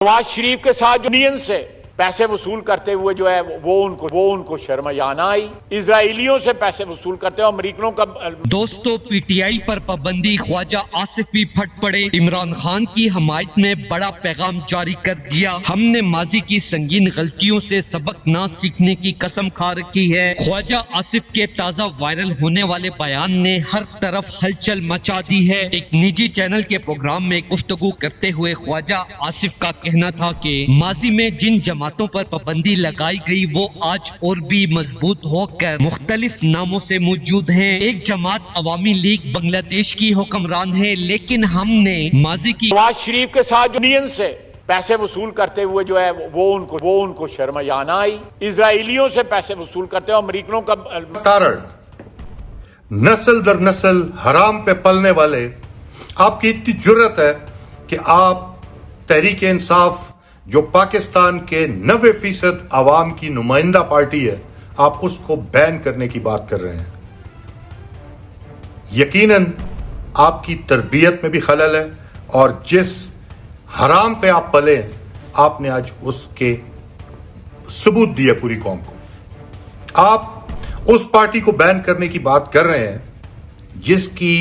नवाज शरीफ के साथ जो यूनियन से पैसे वसूल करते हुए जो है वो उनको शर्मयाना आई। इजराइलियों से पैसे वसूल करते हुए अमेरिकनों का। दोस्तों, पीटीआई पर पाबंदी, ख्वाजा आसिफी फट पड़े, इमरान खान की हमायत में बड़ा पैगाम जारी कर दिया। हमने माजी की संगीन गलतियों से सबक ना सीखने की कसम खा रखी है। ख्वाजा आसिफ के ताजा वायरल होने वाले बयान ने हर तरफ हलचल मचा दी है। एक निजी चैनल के प्रोग्राम में गुफ्तगू करते हुए ख्वाजा आसिफ का कहना था कि माजी में जिन जमातों पर पाबंदी लगाई गई वो आज और भी मजबूत होकर मुख्तलिफ नामों से मौजूद हैं। एक जमात अवामी लीग बांग्लादेश की हुक्मरान है, लेकिन हमने माजी की नवाज शरीफ के साथ जो यूनियन से पैसे वसूल करते हुए जो है वो उनको शर्मयाना आई। इजराइलियों से पैसे वसूल करते हुए अमेरिकनों का कारण नस्ल दर नस्ल हराम पे पलने वाले आपकी इतनी जुर्रत है कि आप तहरीक इंसाफ जो पाकिस्तान के 90% आवाम की नुमाइंदा पार्टी है, आप उसको बैन करने की बात कर रहे हैं। यकीनन आपकी तरबियत में भी खलल है और जिस हराम पे आप पले आपने आज उसके सबूत दिए पूरी कौम को। आप उस पार्टी को बैन करने की बात कर रहे हैं जिसकी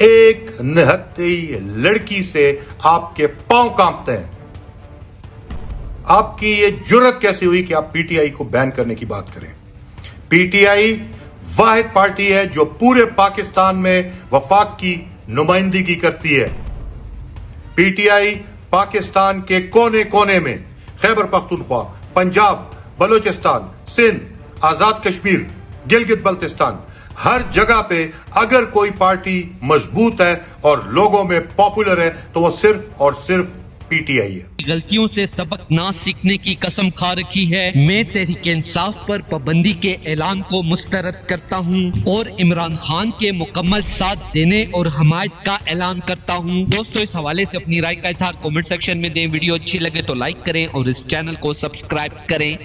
एक निहत्ती लड़की से आपके पांव कांपते हैं। आपकी ये जुर्रत कैसे हुई कि आप पीटीआई को बैन करने की बात करें? पीटीआई वाहिद पार्टी है जो पूरे पाकिस्तान में वफाक की नुमाइंदगी करती है। पीटीआई पाकिस्तान के कोने कोने में खैबर पख्तूनख्वा, पंजाब, बलूचिस्तान, सिंध, आजाद कश्मीर, गिलगित बल्तिस्तान, हर जगह पे अगर कोई पार्टी मजबूत है और लोगों में पॉपुलर है तो वो सिर्फ और सिर्फ पीटीआई है। गलतियों से सबक ना सीखने की कसम खा रखी है। मैं तहरीक इंसाफ पर पाबंदी के ऐलान को मुस्तरद करता हूं और इमरान खान के मुकम्मल साथ देने और हमायत का ऐलान करता हूं। दोस्तों, इस हवाले से अपनी राय का इजहार कमेंट सेक्शन में दें। वीडियो अच्छी लगे तो लाइक करें और इस चैनल को सब्सक्राइब करें।